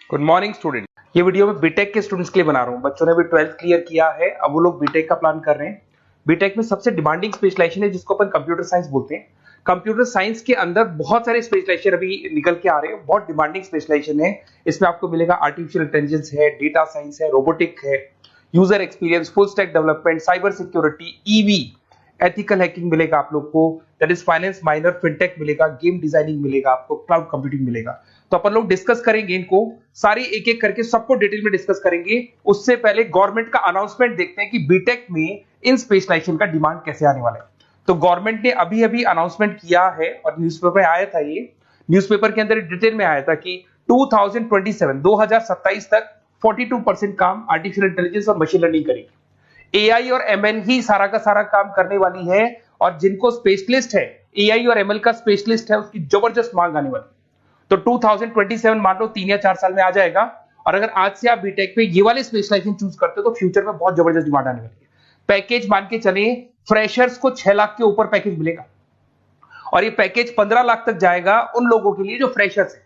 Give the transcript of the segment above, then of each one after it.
Good morning student. ये video मैं BTech के स्टूडेंट्स के लिए बना रहा हूँ। बच्चों ने भी 12th क्लियर किया है, अब वो लोग बीटेक का प्लान कर रहे हैं। बीटेक में सबसे डिमांडिंग स्पेशलाइजेशन है जिसको अपन कंप्यूटर साइंस बोलते हैं। कंप्यूटर साइंस के अंदर बहुत सारे स्पेशलाइजेशन अभी निकल के आ रहे हैं, बहुत डिमांडिंग स्पेशलाइजेशन है। इसमें आपको मिलेगा आर्टिफिशियल इंटेलिजेंस है, डेटा साइंस है, रोबोटिक है, user experience, full stack development, cyber security, EV, ethical hacking मिलेगा आप लोग को, that is finance minor, fintech मिलेगा, गेम डिजाइनिंग मिलेगा आपको, क्लाउड कंप्यूटिंग मिलेगा। तो अपन लोग डिस्कस करेंगे इनको सारी एक एक करके, सबको डिटेल में डिस्कस करेंगे। उससे पहले गवर्नमेंट का अनाउंसमेंट देखते हैं कि बीटेक में इन स्पेशलाइजेशन का डिमांड कैसे आने वाला है। तो गवर्नमेंट ने अभी अभी अनाउंसमेंट किया है और न्यूज़पेपर में आया था, ये न्यूज़पेपर के अंदर डिटेल में आया था कि 2027 तक 42% काम आर्टिफिशियल इंटेलिजेंस और मशीन लर्निंग करेगी। एआई और एमएल ही सारा का सारा काम करने वाली है, और जिनको स्पेशलिस्ट है, एआई और एमएल का स्पेशलिस्ट है, उसकी जबरदस्त मांग आने वाली। तो 2027 मान लो 3 या 4 साल में आ जाएगा। और अगर आज से आप बीटेक पे ये वाले स्पेशलाइजेशन चूज करते हो तो फ्यूचर में बहुत जबरदस्त डिमांड आने वाली है। पैकेज मान के चले, फ्रेशर्स को 6 लाख के ऊपर पैकेज मिलेगा, और ये पैकेज 15 लाख तक जाएगा उन लोगों के लिए जो फ्रेशर्स है।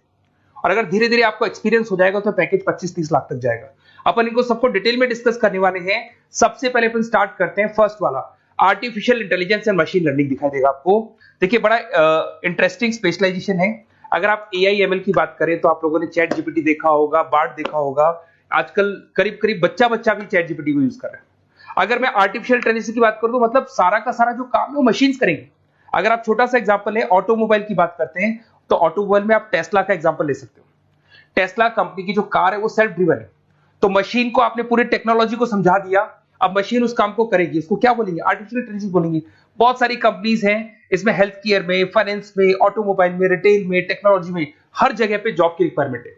और अगर धीरे धीरे आपको एक्सपीरियंस हो जाएगा तो पैकेज 25-30 लाख तक जाएगा। अपन इनको सबको डिटेल में डिस्कस करने वाले हैं। सबसे पहले अपन स्टार्ट करते हैं फर्स्ट वाला, artificial intelligence and machine learning दिखाई देगा आपको। देखिए बड़ा इंटरेस्टिंग स्पेशलाइजेशन है। अगर आप एआई एमएल की बात करें तो आप लोगों ने चैट जीपीटी देखा होगा, बार्ड देखा होगा। आजकल करीब करीब बच्चा भी चैट जीपीटी को यूज कर रहा है। अगर मैं आर्टिफिशियल इंटेलिजेंस की बात करूं तो मतलब सारा का सारा जो काम है वो मशीन्स करेंगे। अगर आप छोटा सा एग्जांपल है, ऑटोमोबाइल की बात करते हैं तो ऑटोमोबाइल में आप टेस्ला का एग्जांपल ले सकते हो। टेस्ला कंपनी की जो कार है वो सेल्फ ड्रिवन है। तो मशीन को आपने पूरी टेक्नोलॉजी को समझा दिया, अब मशीन उस काम को करेगी। इसको क्या बोलेंगे? आर्टिफिशियल इंटेलिजेंस बोलेंगे। बहुत सारी कंपनीज हैं इसमें, हेल्थ केयर में, फाइनेंस में, ऑटोमोबाइल में, रिटेल में, टेक्नोलॉजी में, हर जगह पे जॉब की रिक्वायरमेंट है।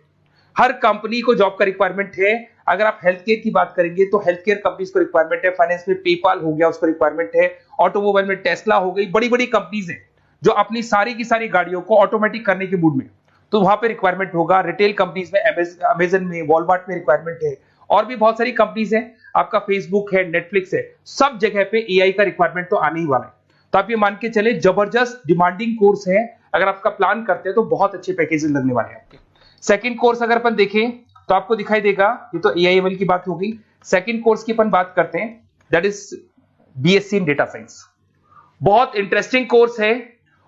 हर कंपनी को जॉब का रिक्वायरमेंट है। अगर आप हेल्थ केयर की बात करेंगे तो हेल्थ केयर कंपनीज को रिक्वायरमेंट है, फाइनेंस में पेपाल हो गया उसको रिक्वायरमेंट है, ऑटोमोबाइल में टेस्ला हो गई, बड़ी बड़ी कंपनीज हैं जो अपनी सारी की सारी गाड़ियों को ऑटोमेटिक करने के मूड में, तो वहां पे रिक्वायरमेंट होगा। रिटेल कंपनीज में अमेजन में, वॉलमार्ट में रिक्वायरमेंट है, और भी बहुत सारी कंपनीज हैं, आपका फेसबुक है, नेटफ्लिक्स है, सब जगह पे एआई का रिक्वायरमेंट तो आने ही वाला है। तो आप ये मान के चले जबरदस्त डिमांडिंग कोर्स है। अगर आपका प्लान करते हैं तो बहुत अच्छे पैकेजेस लगने वाले हैं आपके। सेकंड कोर्स अगर अपन देखें तो आपको दिखाई देगा, ये तो एआई एमएल की बात हो गई। सेकंड कोर्स की अपन बात करते हैं, that is BSc in data science. बहुत इंटरेस्टिंग कोर्स है,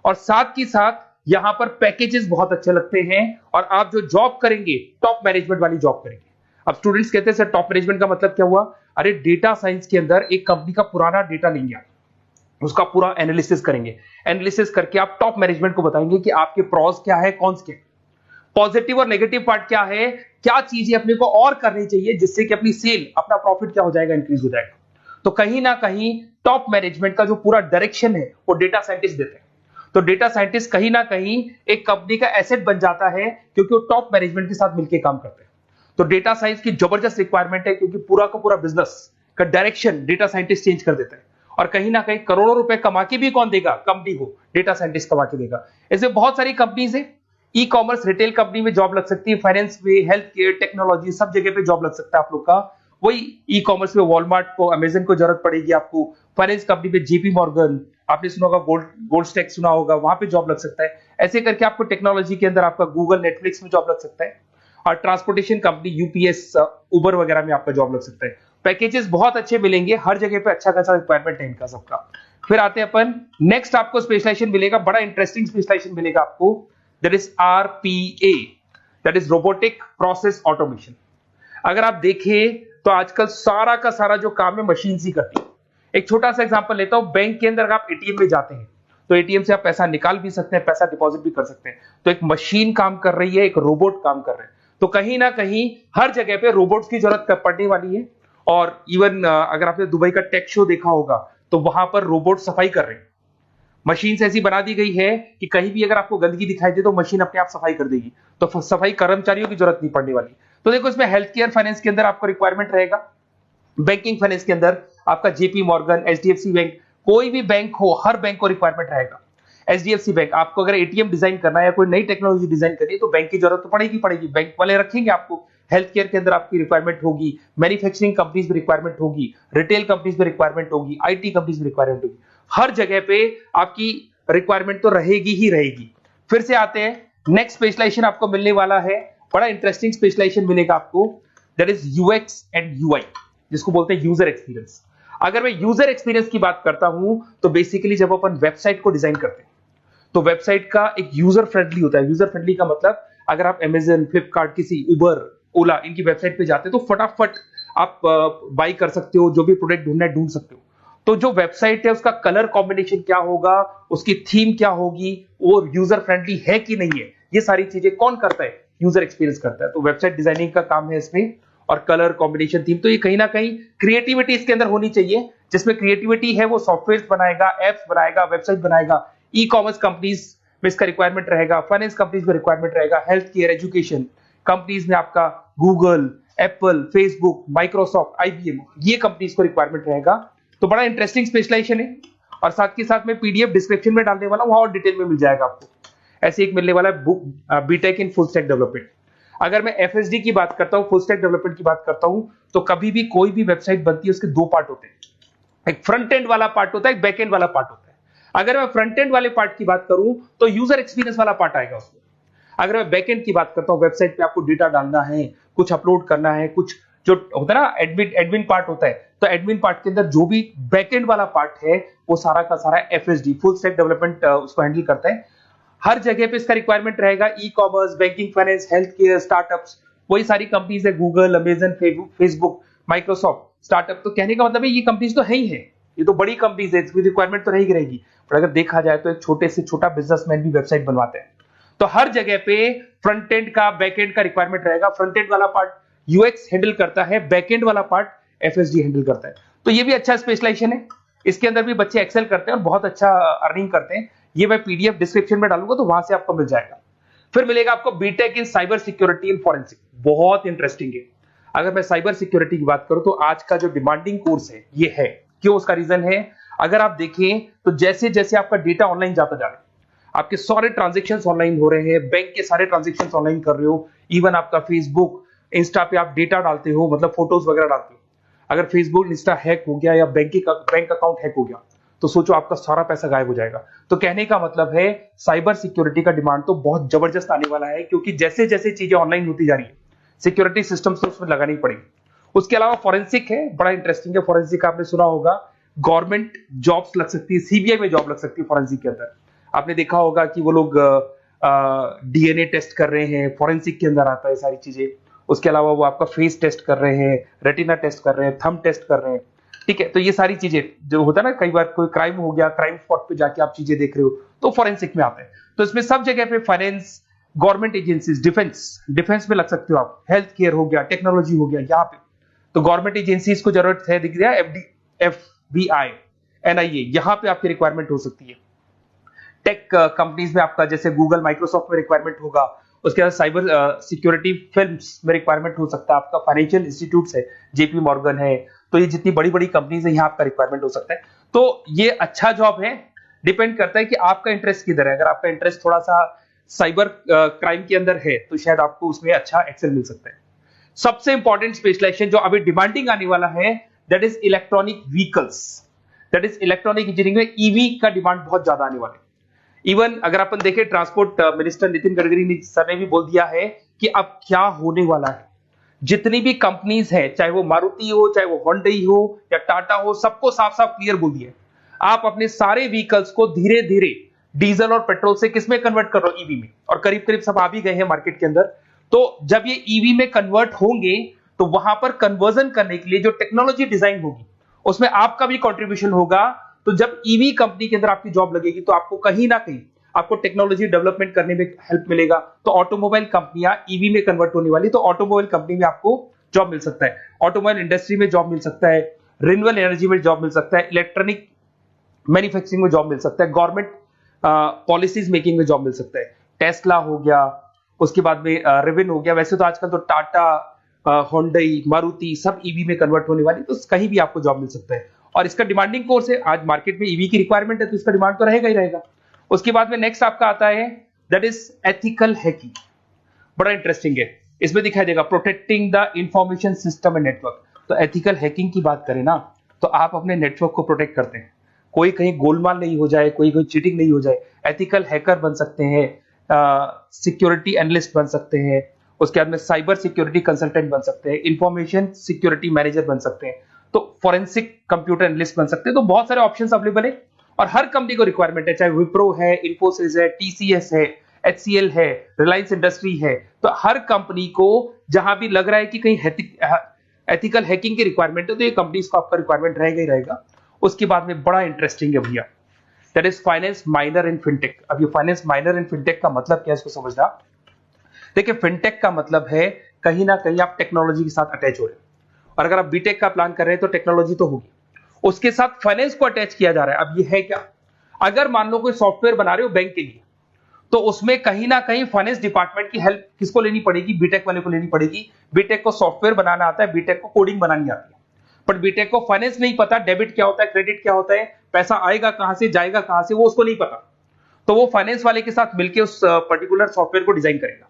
और साथ ही साथ यहां पर पैकेजेस बहुत अच्छे लगते हैं, और आप जो जॉब करेंगे टॉप मैनेजमेंट वाली जॉब करेंगे। अब स्टूडेंट्स कहते हैं सर टॉप मैनेजमेंट का मतलब क्या हुआ? अरे डेटा साइंस के अंदर एक कंपनी का पुराना डेटा लेंगे आप, उसका पूरा एनालिसिस करेंगे, एनालिसिस करके आप टॉप मैनेजमेंट को बताएंगे कि आपके प्रॉस क्या है, कॉन्स क्या है, पॉजिटिव और नेगेटिव पार्ट क्या है, क्या चीजें अपने को और करनी चाहिए जिससे कि अपनी सेल, अपना प्रॉफिट क्या हो जाएगा, इंक्रीज हो जाएगा। तो कहीं ना कहीं टॉप मैनेजमेंट का जो पूरा डायरेक्शन है वो डेटा साइंटिस्ट देते हैं। तो डेटा साइंटिस्ट कहीं ना कहीं एक कंपनी का एसेट बन जाता है, क्योंकि वो टॉप मैनेजमेंट के साथ मिलकर काम करते हैं। तो डेटा साइंस की जबरदस्त रिक्वायरमेंट है, क्योंकि पूरा का पूरा बिजनेस का डायरेक्शन डेटा साइंटिस्ट चेंज कर देता है। और कहीं ना कहीं करोड़ों रुपए कमा के भी कौन देगा? कंपनी को डेटा साइंटिस्ट कमा के देगा। ऐसे बहुत सारी कंपनीज है, ई कॉमर्स, रिटेल कंपनी में जॉब लग सकती है, फाइनेंस में, हेल्थ केयर, टेक्नोलॉजी, सब जगह पे जॉब लग सकता है आप लोग का। वही ई कॉमर्स में वॉलमार्ट को, अमेजन को जरूरत पड़ेगी आपको। फाइनेंस कंपनी में जेपी मॉर्गन, आपने सुना होगा, गोल्ड स्टैक सुना होगा, वहां पे जॉब लग सकता है। ऐसे करके आपको टेक्नोलॉजी के अंदर आपका गूगल, नेटफ्लिक्स में जॉब लग सकता है। और ट्रांसपोर्टेशन कंपनी यूपीएस, उबर वगैरह में आपका जॉब लग सकता है। पैकेजेस बहुत अच्छे मिलेंगे, हर जगह पे अच्छा खासा रिक्वायरमेंट है इनका सबका। फिर आते हैं अपन नेक्स्ट, आपको स्पेशलाइजेशन मिलेगा, बड़ा इंटरेस्टिंग स्पेशलाइजेशन मिलेगा आपको, that is RPA, that is robotic process automation. अगर आप देखें तो आजकल सारा का सारा जो काम है मशीन ही करती है। एक छोटा सा एग्जांपल लेता हूं, बैंक के अंदर अगर आप एटीएम में जाते हैं तो एटीएम से आप पैसा निकाल भी सकते हैं, पैसा डिपॉजिट भी कर सकते हैं। तो एक मशीन काम कर रही है, एक रोबोट काम कर रहे हैं। तो कहीं ना कहीं हर जगह पे रोबोट्स की जरूरत पड़ने वाली है। और इवन अगर आपने दुबई का टेक शो देखा होगा तो वहां पर रोबोट सफाई कर रहे हैं। मशीन ऐसी बना दी गई है कि कहीं भी अगर आपको गंदगी दिखाई दे तो मशीन अपने आप सफाई कर देगी, तो सफाई कर्मचारियों की जरूरत नहीं पड़ने वाली। तो देखो इसमें हेल्थ केयर, फाइनेंस के अंदर आपको रिक्वायरमेंट रहेगा, बैंकिंग फाइनेंस के अंदर आपका जेपी मॉर्गन, एचडीएफसी बैंक, कोई भी बैंक हो, हर बैंक को रिक्वायरमेंट रहेगा। एचडीएफसी बैंक, आपको अगर एटीएम डिजाइन करना है या कोई नई टेक्नोलॉजी डिजाइन करनी है तो बैंक की जरूरत तो पड़ेगी, बैंक वाले रखेंगे आपको। हेल्थ केयर के अंदर आपकी रिक्वायरमेंट होगी, मैन्युफैक्चरिंग कंपनीज में रिक्वायरमेंट होगी, रिटेल कंपनीज में रिक्वायरमेंट होगी, आईटी कंपनीज में रिक्वायरमेंट होगी। हर जगह पे आपकी रिक्वायरमेंट तो रहेगी ही रहेगी। फिर से आते हैं, नेक्स्ट स्पेशलाइजेशन आपको मिलने वाला है बड़ा इंटरेस्टिंग स्पेशलाइजेशन मिलेगा आपको, that is UX and UI, जिसको बोलते हैं यूजर एक्सपीरियंस। अगर मैं यूजर एक्सपीरियंस की बात करता हूं तो बेसिकली जब अपन वेबसाइट को डिजाइन करते हैं तो वेबसाइट का एक यूजर फ्रेंडली होता है। यूजर फ्रेंडली का मतलब अगर आप अमेजन, फ्लिपकार्ट, किसी उबर, ओला इनकी वेबसाइट पे जाते हैं तो फटाफट आप बाई कर सकते हो, जो भी प्रोडक्ट ढूंढना है ढूंढ सकते हो। तो जो वेबसाइट है उसका कलर कॉम्बिनेशन क्या होगा, उसकी थीम क्या होगी, वो यूजर फ्रेंडली है कि नहीं है, ये सारी चीजें कौन करता है, यूजर एक्सपीरियंस करता है। तो वेबसाइट डिजाइनिंग का काम है इसमें, और कलर कॉम्बिनेशन, थीम, तो ये कहीं ना कहीं क्रिएटिविटी इसके अंदर होनी चाहिए। जिसमें क्रिएटिविटी है वो सॉफ्टवेयर बनाएगा, एप्स बनाएगा, वेबसाइट बनाएगा। ई कॉमर्स कंपनीज में इसका रिक्वायरमेंट रहेगा, फाइनेंस कंपनीज में रिक्वायरमेंट रहेगा, हेल्थ केयर, एजुकेशन कंपनीज में आपका Google, Apple, Facebook, Microsoft, IBM, ये कंपनीज को रिक्वायरमेंट रहेगा। तो बड़ा इंटरेस्टिंग स्पेशलाइजेशन है, और साथ के साथ में पीडीएफ डिस्क्रिप्शन में डालने वाला हूं, वहां और डिटेल में मिल जाएगा आपको। ऐसे एक मिलने वाला है book, B Tech in full stack development. अगर मैं एफएसडी की बात करता हूं, फुल स्टैक डेवलपमेंट की बात करता हूं, तो कभी भी कोई भी वेबसाइट बनती है उसके दो पार्ट होते हैं, एक फ्रंट एंड वाला पार्ट होता है, एक बैक एंड वाला पार्ट होता है। अगर मैं फ्रंट एंड वाले पार्ट की बात करूं तो यूजर एक्सपीरियंस वाला पार्ट आएगा उसमें। अगर मैं बैक एंड की बात करता हूं, वेबसाइट पे आपको डेटा डालना है, कुछ अपलोड करना है, कुछ जो होता है ना एडमिन पार्ट होता है, तो एडमिन पार्ट के अंदर जो भी बैक एंड वाला पार्ट है वो सारा का सारा एफएसडी, फुल स्टैक डेवलपमेंट, उसको हैंडल करता है। हर जगह पे इसका रिक्वायरमेंट रहेगा। E commerce, banking, finance, health care, startups, वही सारी कंपनीज है, Google, Amazon, Facebook, Microsoft, startup. तो कहने का मतलब है ये कंपनीज तो है ही है, ये तो बड़ी कंपनीज है, इसकी रिक्वायरमेंट तो रहेगी रहेगी। पर अगर देखा जाए तो एक छोटे से छोटा बिजनेसमैन भी वेबसाइट बनवाते हैं। तो हर जगह पे फ्रंट एंड का, बैक एंड का रिक्वायरमेंट रहेगा। फ्रंट एंड वाला पार्ट यूएक्स हैंडल करता है, बैक एंड वाला पार्ट एफएसडी हैंडल करता है। तो ये भी अच्छा स्पेशलाइजेशन है, इसके अंदर भी बच्चे एक्सेल करते हैं और बहुत अच्छा अर्निंग करते हैं। ये मैं पीडीएफ डिस्क्रिप्शन में डालूंगा तो वहां से आपको मिल जाएगा। फिर मिलेगा आपको B Tech in cyber security and forensic, बहुत इंटरेस्टिंग है। अगर मैं साइबर सिक्योरिटी की बात करूं तो आज का जो डिमांडिंग कोर्स है ये है। क्यों? उसका रीजन है, अगर आप देखें तो जैसे जैसे आपका डेटा ऑनलाइन जाता जा रहा है, आपके सारे ट्रांजेक्शंस ऑनलाइन हो रहे हैं, बैंक के सारे ट्रांजेक्शंस ऑनलाइन कर रहे हो, इवन आपका फेसबुक, इंस्टा पे आप डेटा डालते हो, मतलब फोटोज वगैरह डालते हो। अगर फेसबुक, इंस्टा हैक हो गया या बैंक अकाउंट हैक हो गया तो सोचो आपका सारा पैसा गायब हो जाएगा। तो कहने का मतलब है साइबर सिक्योरिटी का डिमांड तो बहुत जबरदस्त आने वाला है, क्योंकि जैसे जैसे चीजें ऑनलाइन होती जा रही है सिक्योरिटी सिस्टम्स तो उसमें लगानी पड़ेगी। उसके अलावा फॉरेंसिक है, बड़ा इंटरेस्टिंग है। फॉरेंसिक आपने सुना होगा, गवर्नमेंट जॉब्स लग सकती है, सीबीआई में जॉब लग सकती है फॉरेंसिक के अंदर। आपने देखा होगा कि वो लोग डीएनए टेस्ट कर रहे हैं, फॉरेंसिक के अंदर आता है सारी चीजें। उसके अलावा वो आपका फेस टेस्ट कर रहे हैं, रेटिना टेस्ट कर रहे हैं, थंब टेस्ट कर रहे हैं, ठीक है। तो ये सारी चीजें जो होता है ना, कई बार कोई क्राइम हो गया, क्राइम स्पॉट पे जाके आप चीजें देख रहे हो तो फॉरेंसिक में आते हैं। तो इसमें सब जगह पे फाइनेंस, गवर्नमेंट एजेंसीज, डिफेंस में लग सकते हो आप, हेल्थ केयर हो गया, टेक्नोलॉजी हो गया, यहाँ पे तो गवर्नमेंट एजेंसीज को जरूरत है, दिख रहा है, एफबीआई, एनआईए, यहाँ पे आपकी रिक्वायरमेंट हो सकती है। टेक कंपनीज में आपका जैसे गूगल, माइक्रोसॉफ्ट में रिक्वायरमेंट होगा। उसके बाद साइबर सिक्योरिटी फिल्म्स में रिक्वायरमेंट हो सकता है आपका, फाइनेंशियल इंस्टीट्यूट्स है, जेपी मॉर्गन है, तो ये जितनी बड़ी बड़ी कंपनीज है यहाँ आपका रिक्वायरमेंट हो सकता है। तो ये अच्छा जॉब है, डिपेंड करता है कि आपका इंटरेस्ट किधर है। अगर आपका इंटरेस्ट थोड़ा सा साइबर क्राइम के अंदर है तो शायद आपको उसमें अच्छा एक्सेल मिल सकता है। सबसे इंपॉर्टेंट स्पेशलाइजेशन जो अभी डिमांडिंग आने वाला है, that is electronic vehicles, that is electronic engineering में ईवी का डिमांड बहुत ज्यादा आने वाला है। इवन अगर अपन देखें, transport minister Nitin Gadkari sir ने भी बोल दिया है कि अब क्या होने वाला है, जितनी भी कंपनीज है, चाहे वो मारुति हो, चाहे वो होंडई हो या टाटा हो, सबको साफ साफ क्लियर बोल दिया, आप अपने सारे व्हीकल्स को धीरे धीरे डीजल और पेट्रोल से किसमें कन्वर्ट कर रहे हो, ईवी में। और करीब करीब सब आ भी गए हैं मार्केट के अंदर। तो जब ये ईवी में कन्वर्ट होंगे तो वहां पर कन्वर्जन करने के लिए जो टेक्नोलॉजी डिजाइन होगी उसमें आपका भी कंट्रीब्यूशन होगा। तो जब ईवी कंपनी के अंदर आपकी जॉब लगेगी तो आपको कहीं ना कहीं आपको टेक्नोलॉजी डेवलपमेंट करने में हेल्प मिलेगा। तो ऑटोमोबाइल कंपनियां ईवी में कन्वर्ट होने वाली, तो ऑटोमोबाइल कंपनी में आपको जॉब मिल सकता है, ऑटोमोबाइल इंडस्ट्री में जॉब मिल सकता है, रिन्यूएबल एनर्जी में जॉब मिल सकता है, इलेक्ट्रॉनिक मैन्युफैक्चरिंग में जॉब मिल सकता है, गवर्नमेंट पॉलिसीज मेकिंग में जॉब मिल सकता है, टेस्ला हो गया, उसके बाद में रिविन हो गया। वैसे तो आजकल तो टाटा, होंडई, मारुति सब ईवी में कन्वर्ट होने वाली, तो कहीं भी आपको जॉब मिल सकता है। और इसका डिमांडिंग कोर्स है, आज मार्केट में ईवी की रिक्वायरमेंट है तो इसका डिमांड तो रहेगा ही रहेगा। उसके बाद में नेक्स्ट आपका आता है, दैट इज एथिकल हैकिंग, बड़ा इंटरेस्टिंग है। इसमें दिखाई देगा protecting the information system and network. तो एथिकल हैकिंग की बात करें ना, तो आप अपने नेटवर्क को प्रोटेक्ट करते हैं, कोई कहीं गोलमाल नहीं हो जाए, कोई चीटिंग नहीं हो जाए। एथिकल हैकर बन सकते हैं, सिक्योरिटी एनालिस्ट बन सकते हैं, उसके बाद में साइबर सिक्योरिटी कंसल्टेंट बन सकते हैं, इंफॉर्मेशन सिक्योरिटी मैनेजर बन सकते हैं, तो फोरेंसिक कंप्यूटर एनालिस्ट बन सकते हैं। तो बहुत सारे ऑप्शंस अवेलेबल है और हर कंपनी को रिक्वायरमेंट है, चाहे विप्रो है, इन्फोसिस है, टीसीएस है, एचसीएल है, रिलायंस इंडस्ट्री है। तो हर कंपनी को जहां भी लग रहा है कि कहीं एथिकल हैकिंग की रिक्वायरमेंट है तो ये कंपनीज को आपका रिक्वायरमेंट रहेगा ही रहेगा। उसके बाद में बड़ा इंटरेस्टिंग है भैया, that is finance minor in fintech. अब ये फाइनेंस माइनर इन फिनटेक का मतलब क्या है इसको समझना। देखिए फिनटेक का मतलब है कहीं ना कहीं आप टेक्नोलॉजी के साथ अटैच हो रहे हैं, और अगर आप बीटेक का प्लान कर रहे हैं तो टेक्नोलॉजी तो होगी, उसके साथ फाइनेंस को अटैच किया जा रहा है। अब ये है क्या, अगर मान लो कोई सॉफ्टवेयर बना रहे हो बैंक के लिए, तो उसमें कहीं ना कहीं फाइनेंस डिपार्टमेंट की हेल्प किसको लेनी पड़ेगी, बीटेक वाले को लेनी पड़ेगी। बीटेक को सॉफ्टवेयर बनाना आता है, बीटेक को कोडिंग बनानी आती है, बट बीटेक को फाइनेंस नहीं पता, डेबिट क्या होता है, क्रेडिट क्या होता है, पैसा आएगा कहां से, जाएगा कहां से, वो उसको नहीं पता। तो वो फाइनेंस वाले के साथ मिलकर उस पर्टिकुलर सॉफ्टवेयर को डिजाइन करेगा।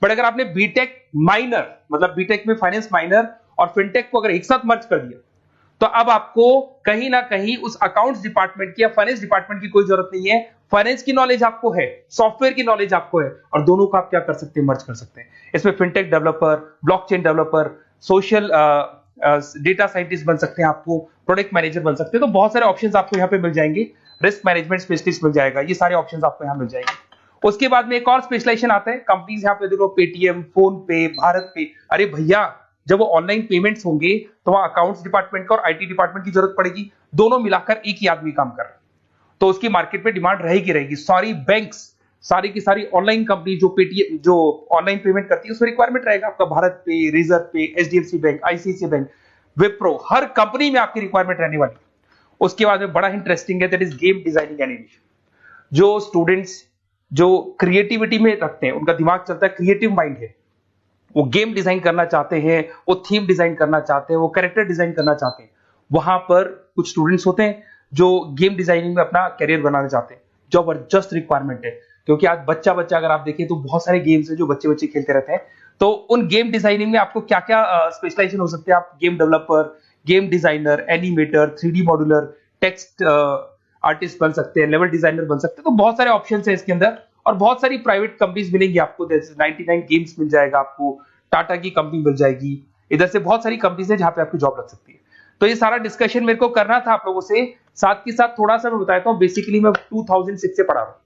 बट अगर आपने बीटेक माइनर, मतलब बीटेक में फाइनेंस माइनर और फिनटेक को अगर एक साथ मर्ज कर दिया, तो अब आपको कहीं ना कहीं उस अकाउंट्स डिपार्टमेंट की या फाइनेंस डिपार्टमेंट की कोई जरूरत नहीं है। फाइनेंस की नॉलेज आपको है, सॉफ्टवेयर की नॉलेज आपको है, और दोनों को आप क्या कर सकते हैं, मर्ज कर सकते हैं। इसमें fintech developer, blockchain developer, social data scientist बन सकते हैं, आपको प्रोडक्ट मैनेजर बन सकते हैं। तो बहुत सारे ऑप्शंस आपको यहाँ पे मिल जाएंगे, रिस्क मैनेजमेंट स्पेशलिस्ट मिल जाएगा, ये सारे ऑप्शंस आपको यहाँ मिल जाएंगे। उसके बाद में एक और स्पेशलाइजेशन आता है, कंपनीज यहाँ पे देखो पेटीएम, फोन पे, भारत पे। अरे भैया जब वो ऑनलाइन पेमेंट्स होंगे तो वहां अकाउंट्स डिपार्टमेंट का और आईटी डिपार्टमेंट की जरूरत पड़ेगी, दोनों मिलाकर एक ही आदमी काम कर रहा है, तो उसकी मार्केट में डिमांड रहेगी रहेगी। सारी बैंक्स, सारी की सारी ऑनलाइन कंपनी जो पेटीएम, जो ऑनलाइन पेमेंट करती है, उसमें रिक्वायरमेंट रहेगा आपका भारत पे, Razorpay, HDFC bank, ICICI bank, Wipro, हर कंपनी में आपकी रिक्वायरमेंट रहने वाली है। उसके बाद में बड़ा इंटरेस्टिंग है, that is game designing animation. जो स्टूडेंट्स जो क्रिएटिविटी में रखते हैं, उनका दिमाग चलता है, क्रिएटिव माइंड है, वो गेम डिजाइन करना चाहते हैं, वो थीम डिजाइन करना चाहते हैं, वो कैरेक्टर डिजाइन करना चाहते हैं, वहां पर कुछ स्टूडेंट्स होते हैं जो गेम डिजाइनिंग में अपना करियर बनाना चाहते हैं। जबरदस्त रिक्वायरमेंट है, क्योंकि आज बच्चा अगर आप देखें तो बहुत सारे गेम्स हैं जो बच्चे खेलते रहते हैं। तो उन गेम डिजाइनिंग में आपको क्या क्या स्पेशलाइजेशन हो सकते हैं, आप game developer, game designer, animator, 3D modular, text artist बन सकते हैं, लेवल डिजाइनर बन सकते हैं। तो बहुत सारे ऑप्शन है इसके अंदर, और बहुत सारी प्राइवेट कंपनीज मिलेंगी आपको, जैसे 99 गेम्स मिल जाएगा आपको, टाटा की कंपनी मिल जाएगी, इधर से बहुत सारी कंपनीज है जहां पे आपकी जॉब लग सकती है। तो ये सारा डिस्कशन मेरे को करना था आप लोगों से, साथ के साथ थोड़ा सा मैं बताता हूँ। बेसिकली मैं 2006 से पढ़ा रहा हूँ,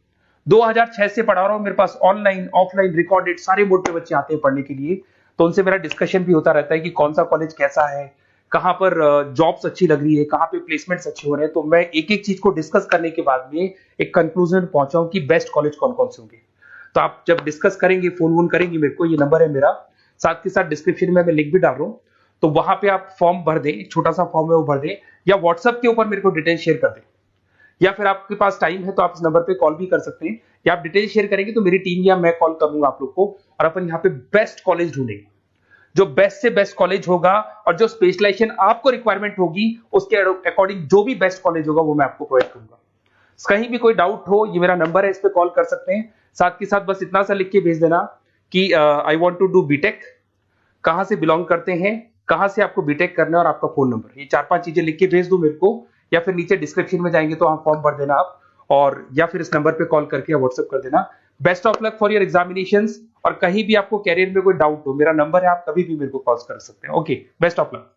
2006 से पढ़ा रहा हूँ। मेरे पास ऑनलाइन, ऑफलाइन, रिकॉर्डेड सारे मोड पे बच्चे आते हैं पढ़ने के लिए, तो उनसे मेरा डिस्कशन भी होता रहता है कि कौन सा कॉलेज कैसा है, कहां पर जॉब्स अच्छी लग रही है, कहां पे प्लेसमेंट्स अच्छे हो रहे हैं। तो मैं एक एक चीज को डिस्कस करने के बाद में एक कंक्लूजन पहुंचा हूं कि बेस्ट कॉलेज कौन कौन से होंगे। तो आप जब डिस्कस करेंगे, फोन वोन करेंगे मेरे को, ये नंबर है मेरा, साथ के साथ डिस्क्रिप्शन में मैं लिंक भी डाल रहा हूँ, तो वहां पे आप फॉर्म भर दें, एक छोटा सा फॉर्म है वो भर दें, या व्हाट्सएप के ऊपर मेरे को डिटेल शेयर कर दें, या फिर आपके पास टाइम है तो आप इस नंबर पे कॉल भी कर सकते हैं, या आप डिटेल शेयर करेंगे तो मेरी टीम या मैं कॉल करूंगा आप लोग को, और अपन यहाँ पे बेस्ट कॉलेज ढूंढेंगे। जो बेस्ट से बेस्ट कॉलेज होगा और जो स्पेशलाइजेशन आपको रिक्वायरमेंट होगी उसके अकॉर्डिंग जो भी बेस्ट कॉलेज होगा वो मैं आपको प्रोवाइड करूंगा। कहीं भी कोई डाउट हो, ये मेरा नंबर है, इस पे कॉल कर सकते हैं। साथ के साथ बस इतना सा लिख के भेज देना कि I want to do B Tech, कहां से बिलोंग करते हैं, कहां से आपको बीटेक करना है, और आपका फोन नंबर, ये 4-5 चीजें लिख के भेज दो मेरे को, या फिर नीचे डिस्क्रिप्शन में जाएंगे तो आप फॉर्म भर देना आप, और या फिर इस नंबर पे कॉल करके या व्हाट्सएप कर देना। Best of luck for your examinations, और कहीं भी आपको कैरियर में कोई डाउट हो, मेरा नंबर है, आप कभी भी मेरे को कॉल कर सकते हैं। Okay, best of luck.